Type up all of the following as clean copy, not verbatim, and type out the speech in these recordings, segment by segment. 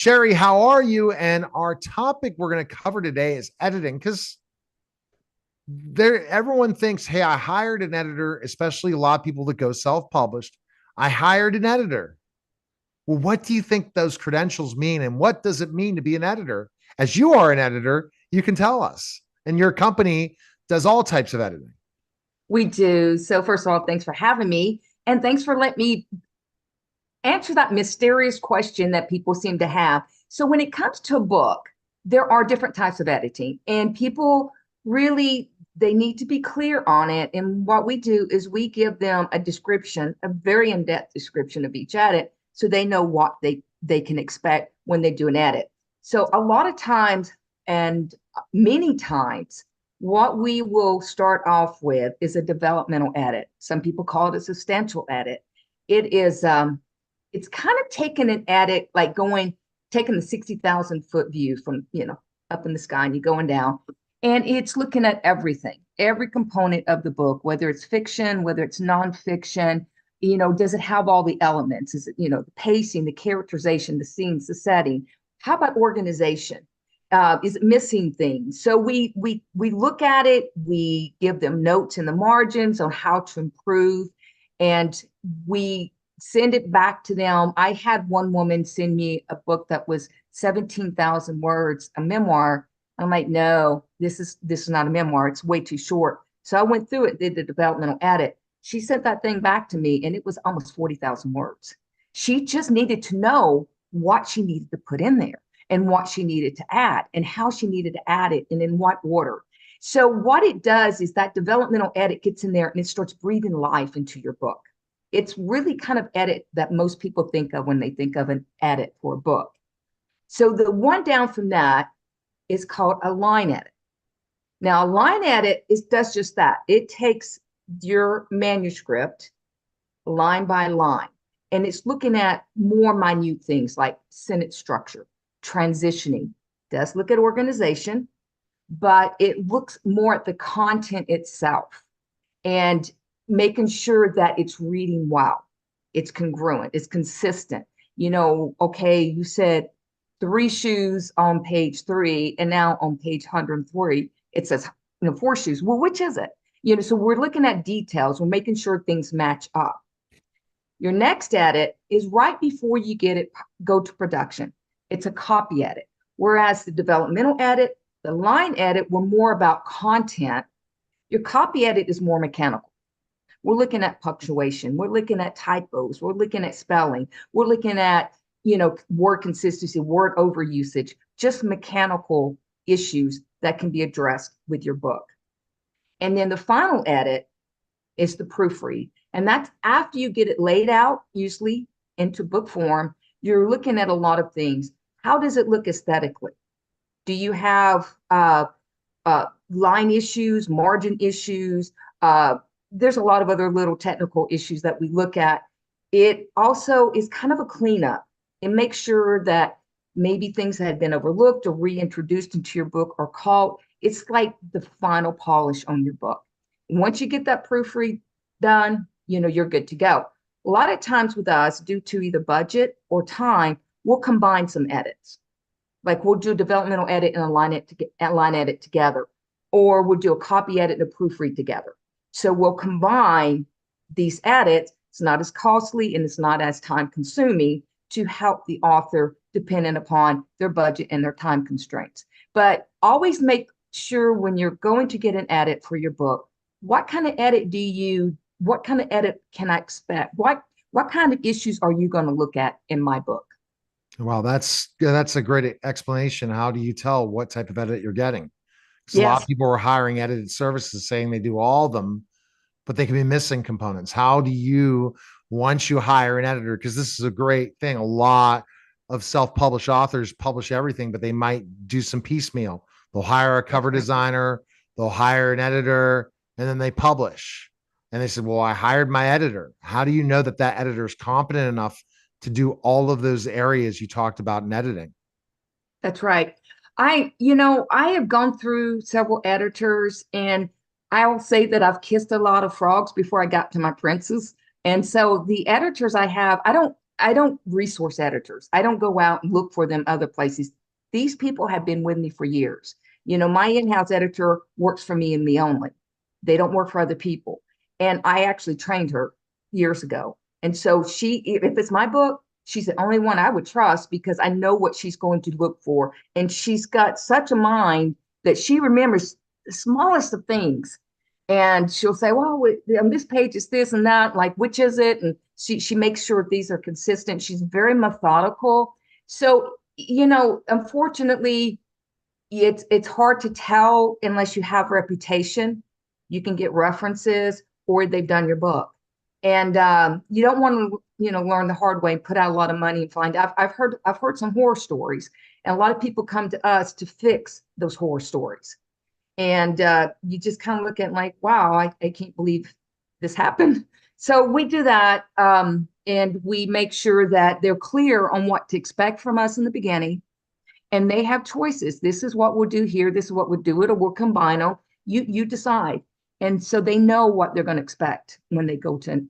Sherry, how are you? And our topic we're going to cover today is editing because everyone thinks, hey, I hired an editor, especially a lot of people that go self-published. I hired an editor. Well, what do you think those credentials mean? And what does it mean to be an editor? As you are an editor, you can tell us. And your company does all types of editing. We do. So first of all, thanks for having me. And thanks for letting me answer that mysterious question that people seem to have. So when it comes to a book, there are different types of editing, and people really they need to be clear on it. And what we do is we give them a description, a very in-depth description of each edit, so they know what they can expect when they do an edit. So a lot of times and many times, what we will start off with is a developmental edit. Some people call it a substantial edit. It is it's kind of taking an edit, like taking the 60,000 foot view from, up in the sky and you're going down. And it's looking at everything, every component of the book, whether it's fiction, whether it's nonfiction, does it have all the elements? Is it, the pacing, the characterization, the scenes, the setting? How about organization? Is it missing things? So we look at it, we give them notes in the margins on how to improve, and we send it back to them. I had one woman send me a book that was 17,000 words, a memoir. I'm like, no, this is not a memoir. It's way too short. So I went through it, did the developmental edit. She sent that thing back to me, and it was almost 40,000 words. She just needed to know what she needed to put in there and what she needed to add and how she needed to add it and in what order. So what it does is that developmental edit gets in there and it starts breathing life into your book. It's really kind of edit that most people think of when they think of an edit for a book. So the one down from that is called a line edit. Now, a line edit does just that. It takes your manuscript line by line, and it's looking at more minute things like sentence structure, transitioning. It does look at organization, but it looks more at the content itself and making sure that it's reading well, it's congruent, it's consistent. Okay, you said three shoes on page 3, and now on page 103 it says four shoes. Well, which is it? So we're looking at details, we're making sure things match up. Your next edit is right before you go to production. It's a copy edit, whereas the developmental edit, the line edit, were more about content. Your copy edit is more mechanical. We're looking at punctuation, we're looking at typos, we're looking at spelling, we're looking at word consistency, word overusage, just mechanical issues that can be addressed with your book. And then the final edit is the proofread. And that's after you get it laid out, usually into book form. You're looking at a lot of things. How does it look aesthetically? Do you have line issues, margin issues? There's a lot of other little technical issues that we look at. It also is kind of a cleanup. It makes sure that maybe things that had been overlooked or reintroduced into your book are caught. It's like the final polish on your book. And once you get that proofread done, you're good to go. A lot of times with us, due to either budget or time, we'll combine some edits. Like we'll do a developmental edit and a line edit together, or we'll do a copy edit and a proofread together. So we'll combine these edits. It's not as costly and it's not as time consuming to help the author, depending upon their budget and their time constraints. But always make sure when you're going to get an edit for your book, what kind of edit can I expect? What kind of issues are you going to look at in my book? Wow, that's a great explanation. How do you tell what type of edit you're getting? Because a lot of Yes. people are hiring edited services saying they do all of them, but they can be missing components. How do you, once you hire an editor, because this is a great thing, a lot of self-published authors publish everything, but they might do some piecemeal. They'll hire a That's cover right. designer, they'll hire an editor, and then they publish. And they said, well, I hired my editor. How do you know that that editor is competent enough to do all of those areas you talked about in editing? That's right. I have gone through several editors, and I will say that I've kissed a lot of frogs before I got to my princes. And so the editors I have, I don't resource editors. I don't go out and look for them other places. These people have been with me for years. You know, my in-house editor works for me and me only. They don't work for other people. And I actually trained her years ago. And so if it's my book, she's the only one I would trust because I know what she's going to look for. And she's got such a mind that she remembers the smallest of things. And she'll say, well, on this page is this and that, like, which is it? And she makes sure these are consistent. She's very methodical. So, you know, unfortunately, it's hard to tell unless you have reputation. You can get references or they've done your book. And you don't want to, you know, learn the hard way and put out a lot of money and find out. I've heard some horror stories, and a lot of people come to us to fix those horror stories. And you just kind of look at it like, wow, I can't believe this happened. So we do that, and we make sure that they're clear on what to expect from us in the beginning, and they have choices. This is what we'll do here. This is what we'll do it, or we'll combine them. You decide. And so they know what they're going to expect when they go to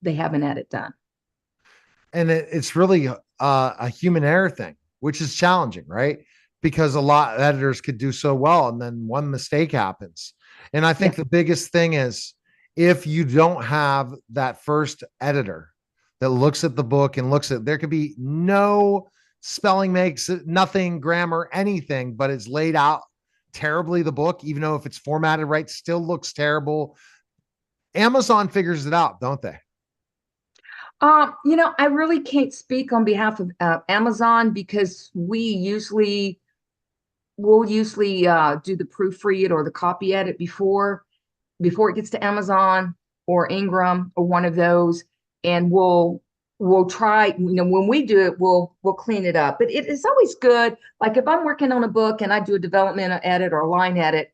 they have an edit done. And it's really a human error thing, which is challenging, right? Because a lot of editors could do so well, and then one mistake happens. And I think the biggest thing is if you don't have that first editor that looks at the book and looks at, there could be no spelling makes nothing, grammar, anything, but it's laid out terribly. The book, even though if it's formatted right, still looks terrible. Amazon figures it out, don't they? You know, I really can't speak on behalf of Amazon because we'll usually do the proofread or the copy edit before it gets to Amazon or Ingram or one of those, and we'll try, you know, when we do it, we'll clean it up. But it's always good. Like if I'm working on a book and I do a development edit or a line edit,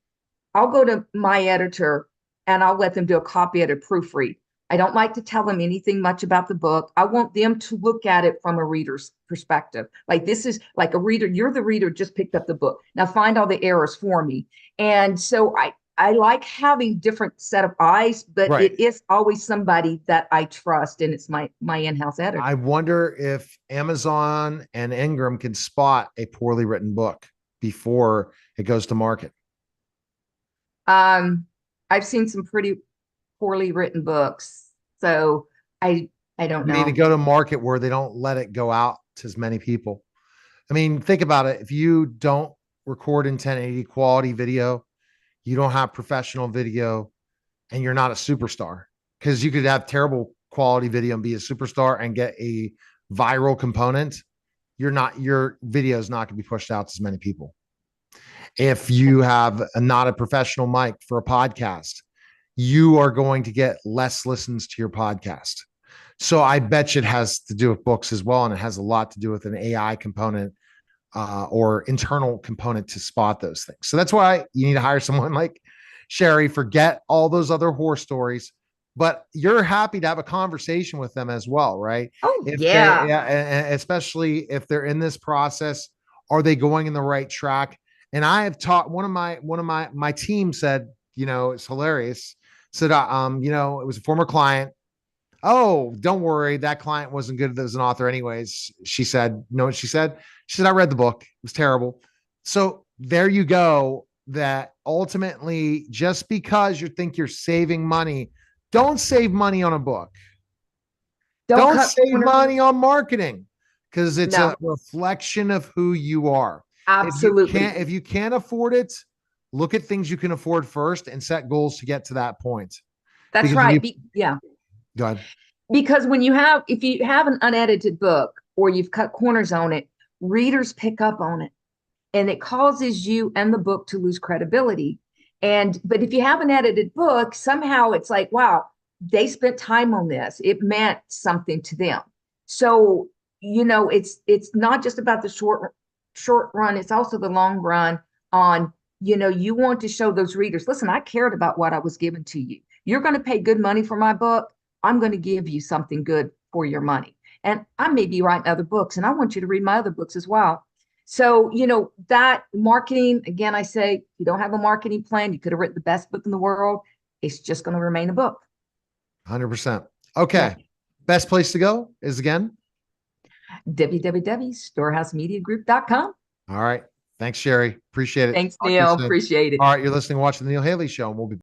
I'll go to my editor and I'll let them do a copy edit proofread. I don't like to tell them anything much about the book. I want them to look at it from a reader's perspective. Like this is like a reader, you're the reader, just picked up the book. Now find all the errors for me. And so I like having different set of eyes, but it is always somebody that I trust, and it's my in-house editor. I wonder if Amazon and Ingram can spot a poorly written book before it goes to market. I've seen some pretty poorly written books, so I don't know. Need to go to market where they don't let it go out to as many people. I mean, think about it. If you don't record in 1080 quality video, you don't have professional video, and you're not a superstar, because you could have terrible quality video and be a superstar and get a viral component. Your video is not going to be pushed out to as many people. If you have not a professional mic for a podcast, you are going to get less listens to your podcast. So I bet you it has to do with books as well. And it has a lot to do with an AI component or internal component to spot those things. So that's why you need to hire someone like Sherry. Forget all those other horror stories, but you're happy to have a conversation with them as well, right? Oh, yeah. Especially if they're in this process, are they going in the right track? And I have taught one of my team said, you know, it's hilarious. Said, you know, it was a former client. Oh, don't worry. That client wasn't good as an author anyways. She said, no, what she said? She said, I read the book. It was terrible. So there you go. That ultimately, just because you think you're saving money, don't save money on a book. Don't save money on marketing, because it's a reflection of who you are. Absolutely. If you can't afford it, look at things you can afford first and set goals to get to that point. That's right. Yeah. Go ahead. Because if you have an unedited book or you've cut corners on it, readers pick up on it, and it causes you and the book to lose credibility. But if you have an edited book, somehow it's like, wow, they spent time on this. It meant something to them. So, you know, it's not just about the short run. It's also the long run on, you know, you want to show those readers, listen, I cared about what I was given to you. You're going to pay good money for my book. I'm going to give you something good for your money. And I may be writing other books, and I want you to read my other books as well. So, you know, that marketing, again, I say, if you don't have a marketing plan, you could have written the best book in the world. It's just going to remain a book. 100%. Okay. Yeah. Best place to go is again? www.storehousemediagroup.com. All right. Thanks, Sherry. Appreciate it. Thanks, Talk to you Neil. soon. Appreciate it. All right. You're listening to Watch the Neil Haley Show, and we'll be